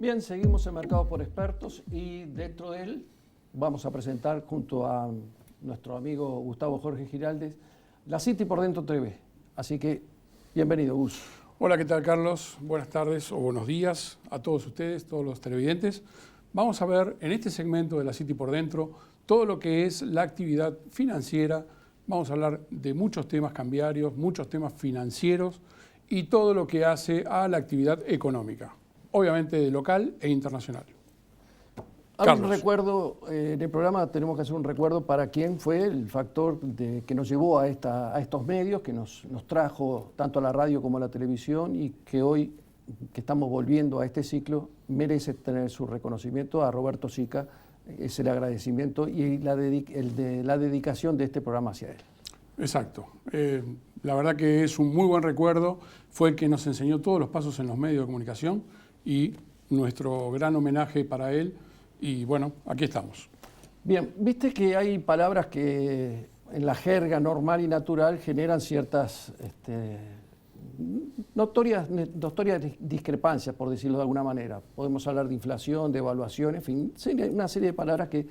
Bien, seguimos en Mercado por Expertos y dentro de él vamos a presentar junto a nuestro amigo Gustavo Jorge Giraldes la City por Dentro TV. Así que bienvenido, Gus. Hola, ¿qué tal, Carlos? Buenas tardes o buenos días a todos ustedes, todos los televidentes. Vamos a ver en este segmento de la City por Dentro todo lo que es la actividad financiera. Vamos a hablar de muchos temas cambiarios, muchos temas financieros y todo lo que hace a la actividad económica, obviamente de local e internacional. Hay un recuerdo, en el programa tenemos que hacer un recuerdo para quién fue el factor que nos llevó a estos medios, que nos trajo tanto a la radio como a la televisión y que hoy, que estamos volviendo a este ciclo, merece tener su reconocimiento. A Roberto Sica es el agradecimiento y la dedicación de este programa hacia él. Exacto. La verdad que es un muy buen recuerdo. Fue el que nos enseñó todos los pasos en los medios de comunicación y nuestro gran homenaje para él. Y bueno, aquí estamos. Bien, viste que hay palabras que en la jerga normal y natural generan ciertas notorias discrepancias, por decirlo de alguna manera. Podemos hablar de inflación, de evaluación, en fin, una serie de palabras que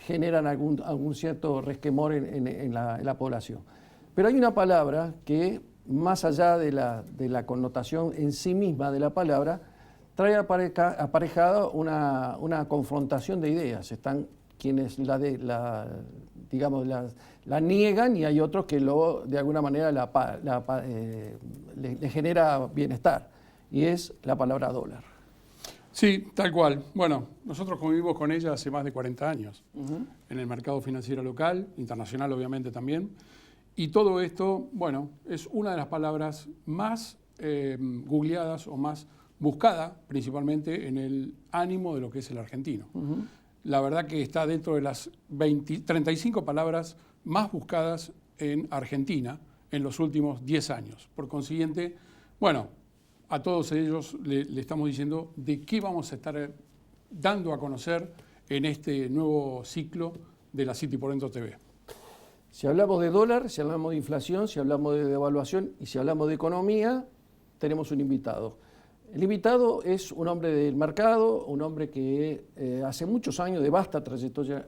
generan algún cierto resquemor en la población. Pero hay una palabra que, más allá de la connotación en sí misma de la palabra, trae aparejada una confrontación de ideas. Están quienes la niegan y hay otros que de alguna manera le genera bienestar. Y es la palabra dólar. Sí, tal cual. Bueno, nosotros convivimos con ella hace más de 40 años en el mercado financiero local, internacional obviamente también. Y todo esto, bueno, es una de las palabras más googleadas o más buscada principalmente en el ánimo de lo que es el argentino. La verdad que está dentro de las 35 palabras más buscadas en Argentina en los últimos 10 años. Por consiguiente, bueno, a todos ellos le estamos diciendo de qué vamos a estar dando a conocer en este nuevo ciclo de la City por Dentro TV. Si hablamos de dólar, si hablamos de inflación, si hablamos de devaluación y si hablamos de economía, tenemos un invitado. El invitado es un hombre del mercado, un hombre que hace muchos años de vasta trayectoria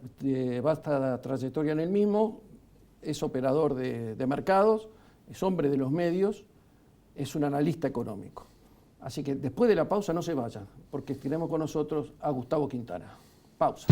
en el mismo, es operador de mercados, es hombre de los medios, es un analista económico. Así que después de la pausa no se vayan, porque tenemos con nosotros a Gustavo Quintana. Pausa.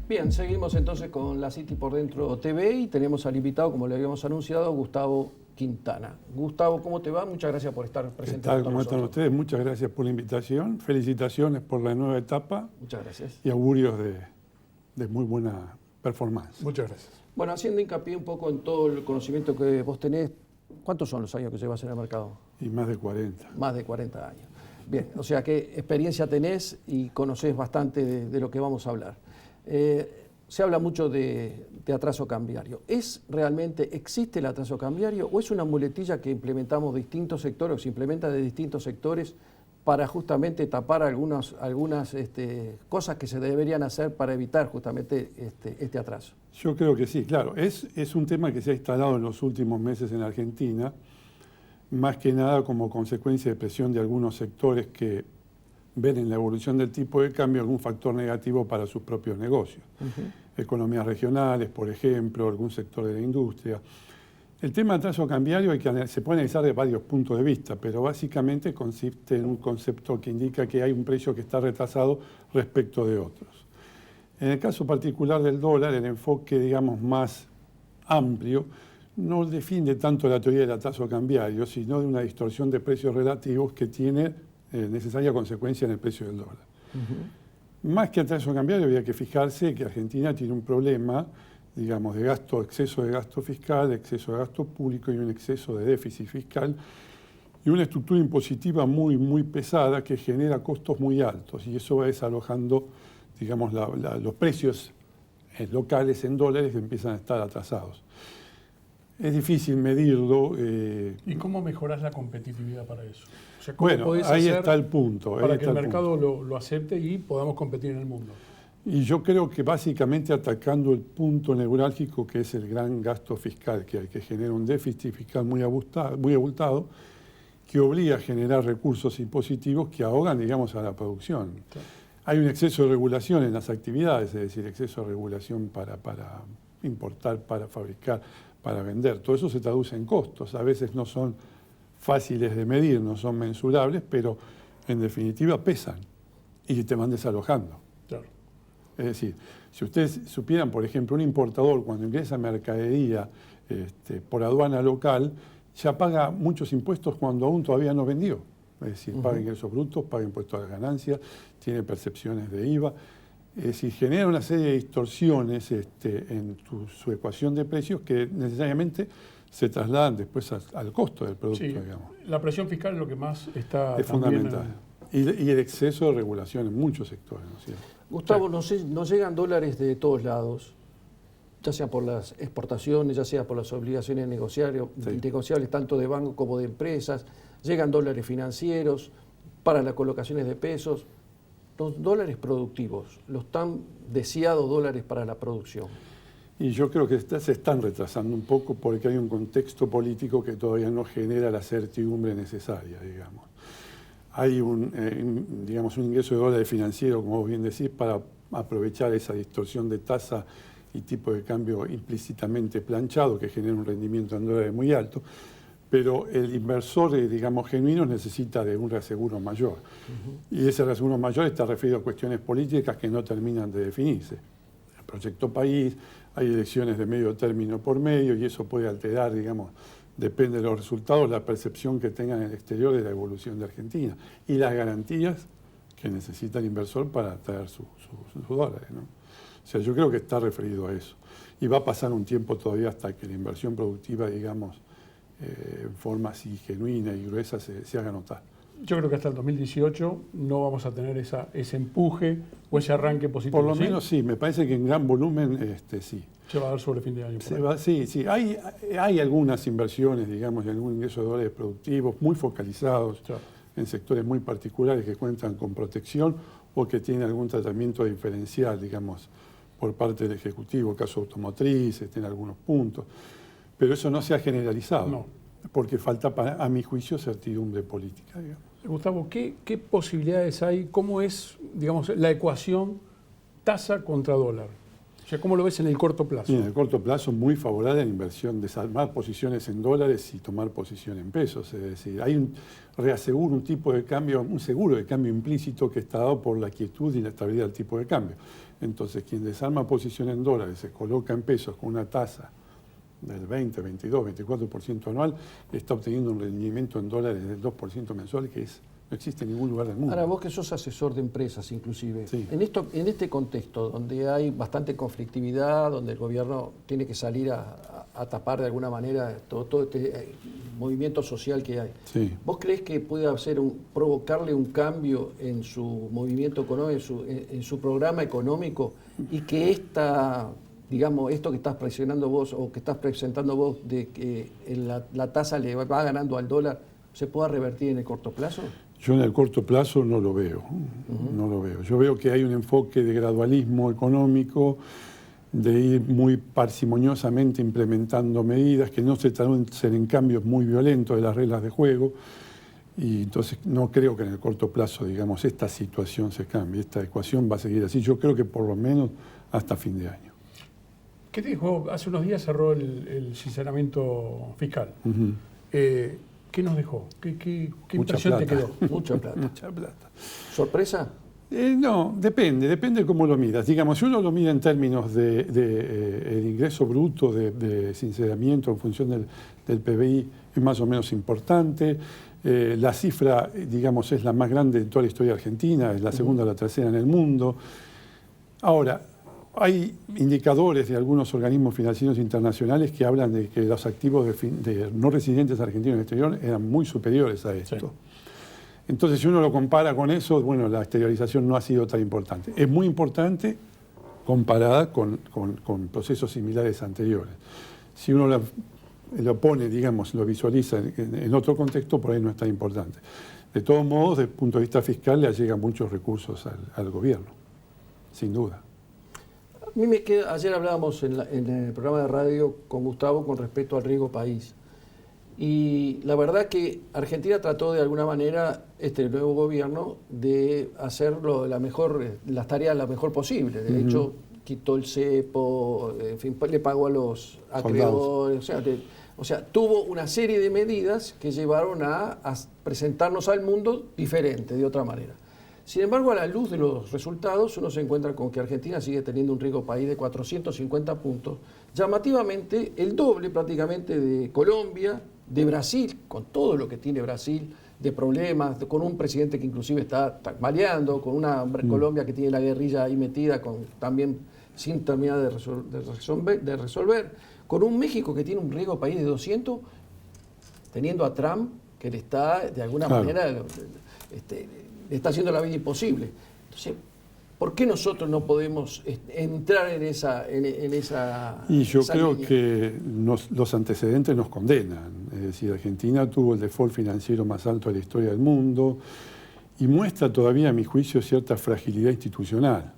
Bien, seguimos entonces con la City por Dentro TV y tenemos al invitado, como le habíamos anunciado, Gustavo Quintana. Gustavo, ¿cómo te va? Muchas gracias por estar presente. ¿Qué tal? ¿Cómo están ustedes? Muchas gracias por la invitación. Felicitaciones por la nueva etapa. Muchas gracias. Y augurios de muy buena performance. Muchas gracias. Bueno, haciendo hincapié un poco en todo el conocimiento que vos tenés, ¿cuántos son los años que llevas en el mercado? Y más de 40. Más de 40 años. Bien, o sea, ¿qué experiencia tenés y conocés bastante de lo que vamos a hablar? Se habla mucho de atraso cambiario. ¿Existe el atraso cambiario o es una muletilla que implementamos distintos sectores o se implementa de distintos sectores para justamente tapar algunas cosas que se deberían hacer para evitar justamente este atraso? Yo creo que sí, claro. Es un tema que se ha instalado en los últimos meses en Argentina, más que nada como consecuencia de presión de algunos sectores que ven en la evolución del tipo de cambio algún factor negativo para sus propios negocios. Economías regionales, por ejemplo, algún sector de la industria. El tema de atraso cambiario se puede analizar de varios puntos de vista, pero básicamente consiste en un concepto que indica que hay un precio que está retrasado respecto de otros. En el caso particular del dólar, el enfoque, digamos, más amplio no define tanto la teoría del atraso cambiario, sino de una distorsión de precios relativos que tiene necesaria consecuencia en el precio del dólar. Más que atraso cambiario, había que fijarse que Argentina tiene un problema, digamos, de exceso de gasto fiscal, exceso de gasto público y un exceso de déficit fiscal y una estructura impositiva muy, muy pesada que genera costos muy altos y eso va desalojando, digamos, los precios locales en dólares empiezan a estar atrasados. Es difícil medirlo. ¿Y cómo mejorás la competitividad para eso? O sea, ¿cómo Bueno, podés ahí hacer está el punto. para que el mercado lo acepte y podamos competir en el mundo? Y yo creo que básicamente atacando el punto neurálgico, que es el gran gasto fiscal que hay, que genera un déficit fiscal muy abultado, que obliga a generar recursos impositivos que ahogan, digamos, a la producción. Claro. Hay un exceso de regulación en las actividades, es decir, exceso de regulación para importar, para fabricar, para vender. Todo eso se traduce en costos. A veces no son fáciles de medir, no son mensurables, pero en definitiva pesan y te van desalojando. Claro. Es decir, si ustedes supieran, por ejemplo, un importador cuando ingresa mercadería por aduana local, ya paga muchos impuestos cuando aún todavía no vendió. Es decir, paga ingresos brutos, paga impuestos a las ganancias, tiene percepciones de IVA. Es decir, genera una serie de distorsiones en su ecuación de precios que necesariamente se trasladan después al costo del producto, Sí, digamos. la presión fiscal es lo que más está Es también fundamental. Y el exceso de regulación en muchos sectores, ¿no es cierto? Gustavo, nos llegan dólares de todos lados, ya sea por las exportaciones, ya sea por las obligaciones negociables, tanto de bancos como de empresas, llegan dólares financieros para las colocaciones de pesos, los dólares productivos, los tan deseados dólares para la producción. Y yo creo que se están retrasando un poco porque hay un contexto político que todavía no genera la certidumbre necesaria, digamos. Hay un ingreso de dólares financiero, como vos bien decís, para aprovechar esa distorsión de tasa y tipo de cambio implícitamente planchado que genera un rendimiento en dólares muy alto, pero el inversor, genuino necesita de un reaseguro mayor. Y ese reaseguro mayor está referido a cuestiones políticas que no terminan de definirse. El proyecto país, hay elecciones de medio término por medio y eso puede alterar, depende de los resultados, la percepción que tengan en el exterior de la evolución de Argentina y las garantías que necesita el inversor para traer sus dólares, ¿no? O sea, yo creo que está referido a eso. Y va a pasar un tiempo todavía hasta que la inversión productiva, en forma así genuina y gruesa se haga notar. Yo creo que hasta el 2018 no vamos a tener ese empuje o ese arranque positivo. Por lo menos sí, me parece que en gran volumen sí. Se va a dar sobre fin de año. Sí. Hay algunas inversiones, y algún ingreso de dólares productivos muy focalizados en sectores muy particulares que cuentan con protección o que tienen algún tratamiento diferencial, por parte del Ejecutivo, caso automotriz, en algunos puntos. Pero eso no se ha generalizado, no. Porque falta, a mi juicio, certidumbre política. Gustavo, ¿qué posibilidades hay? ¿Cómo es, la ecuación tasa contra dólar? O sea, ¿cómo lo ves en el corto plazo? Sí, en el corto plazo muy favorable a la inversión, desarmar posiciones en dólares y tomar posición en pesos. Es decir, hay un reaseguro, un tipo de cambio, un seguro de cambio implícito que está dado por la quietud y la estabilidad del tipo de cambio. Entonces, quien desarma posición en dólares, se coloca en pesos con una tasa del 20, 22, 24% anual, está obteniendo un rendimiento en dólares del 2% mensual que no existe en ningún lugar del mundo. Ahora, vos que sos asesor de empresas inclusive, sí. en este contexto donde hay bastante conflictividad, donde el gobierno tiene que salir a tapar de alguna manera todo este movimiento social que hay, sí. ¿Vos creés que puede provocarle un cambio en su movimiento económico, en su programa económico y que esto que estás presionando vos o que estás presentando vos de que la tasa le va ganando al dólar, ¿se pueda revertir en el corto plazo? Yo en el corto plazo no lo veo, no lo veo. Yo veo que hay un enfoque de gradualismo económico, de ir muy parsimoniosamente implementando medidas que no se traducen en cambios muy violentos de las reglas de juego. Y entonces no creo que en el corto plazo, esta situación se cambie, esta ecuación va a seguir así. Yo creo que por lo menos hasta fin de año. ¿Qué te dijo? Hace unos días cerró el sinceramiento fiscal. ¿Qué nos dejó? ¿Qué impresión te quedó? Mucha plata. Mucha plata. ¿Sorpresa? No, depende cómo lo miras. Si uno lo mira en términos de el ingreso bruto de sinceramiento en función del PBI, es más o menos importante. La cifra, es la más grande de toda la historia argentina, es la segunda o la tercera en el mundo. Ahora, hay indicadores de algunos organismos financieros internacionales que hablan de que los activos de no residentes argentinos en el exterior eran muy superiores a esto. Sí. Entonces, si uno lo compara con eso, la exteriorización no ha sido tan importante. Es muy importante, comparada con procesos similares anteriores. Si uno lo pone, digamos, lo visualiza en otro contexto, por ahí no es tan importante. De todos modos, desde el punto de vista fiscal, le llegan muchos recursos al gobierno, sin duda. A mí me queda, ayer hablábamos en el programa de radio con Gustavo con respecto al riesgo país. Y la verdad que Argentina trató de alguna manera, este nuevo gobierno, de hacerlo las tareas la mejor posible. De hecho, quitó el cepo, en fin, le pagó a los acreedores. O sea, tuvo una serie de medidas que llevaron a presentarnos al mundo diferente, de otra manera. Sin embargo, a la luz de los resultados, uno se encuentra con que Argentina sigue teniendo un riesgo país de 450 puntos, llamativamente el doble prácticamente de Colombia, de Brasil, con todo lo que tiene Brasil de problemas, con un presidente que inclusive está tambaleando, con una Colombia que tiene la guerrilla ahí metida, también sin terminar de resolver, con un México que tiene un riesgo país de 200, teniendo a Trump que le está, de alguna manera, le está haciendo la vida imposible. Entonces, ¿por qué nosotros no podemos entrar en esa Y yo creo línea? que los antecedentes nos condenan. Es decir, Argentina tuvo el default financiero más alto de la historia del mundo y muestra todavía, a mi juicio, cierta fragilidad institucional.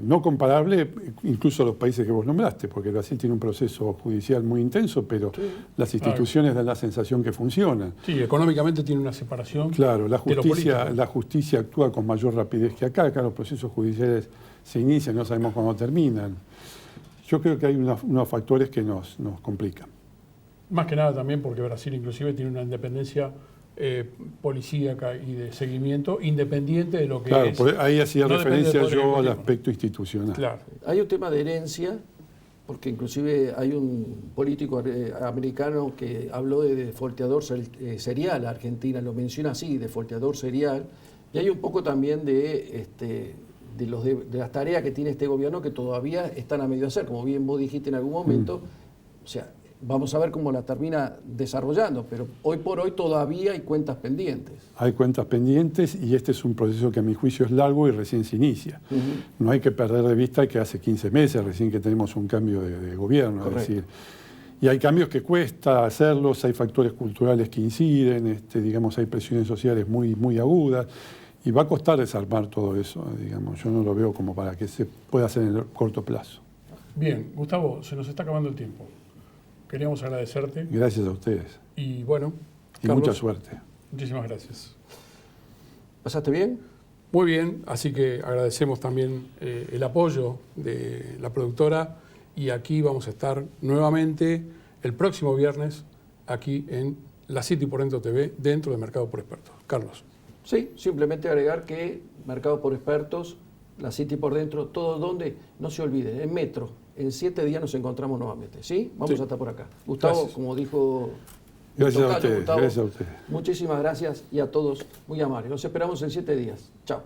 No comparable incluso a los países que vos nombraste, porque Brasil tiene un proceso judicial muy intenso, pero las instituciones dan la sensación que funcionan. Sí, económicamente tiene una separación. Claro, la de lo político. justicia actúa con mayor rapidez que acá. Acá los procesos judiciales se inician, no sabemos cuándo terminan. Yo creo que hay unos factores que nos complican. Más que nada también porque Brasil inclusive tiene una independencia policíaca y de seguimiento independiente de lo que Claro, es. pues ahí hacía No depende referencia del poder yo al ejecutivo. aspecto institucional. Claro. Hay un tema de herencia, porque inclusive hay un político americano que habló de defolteador serial a Argentina, lo menciona así, defolteador serial, y hay un poco también de las tareas que tiene este gobierno que todavía están a medio hacer, como bien vos dijiste en algún momento, o sea, vamos a ver cómo la termina desarrollando, pero hoy por hoy todavía hay cuentas pendientes. Hay cuentas pendientes y este es un proceso que a mi juicio es largo y recién se inicia. No hay que perder de vista que hace 15 meses recién que tenemos un cambio de gobierno. Es decir, y hay cambios que cuesta hacerlos, hay factores culturales que inciden, digamos, hay presiones sociales muy, muy agudas y va a costar desarmar todo eso. Digamos, yo no lo veo como para que se pueda hacer en el corto plazo. Bien, Gustavo, se nos está acabando el tiempo. Queríamos agradecerte. Gracias a ustedes. Y bueno, Y Carlos, mucha suerte. muchísimas gracias. ¿Pasaste bien? Muy bien, así que agradecemos también el apoyo de la productora y aquí vamos a estar nuevamente el próximo viernes aquí en La City por Dentro TV dentro de Mercado por Expertos. Carlos. Sí, simplemente agregar que Mercado por Expertos, La City por Dentro, todo donde, no se olviden, en Metro, en 7 días nos encontramos nuevamente, ¿sí? Vamos a estar por acá. Gustavo, Gracias. como dijo... Gracias a Tocayo, ustedes, Gustavo, gracias a ustedes. muchísimas gracias y a todos muy amables. Los esperamos en 7 días. Chao.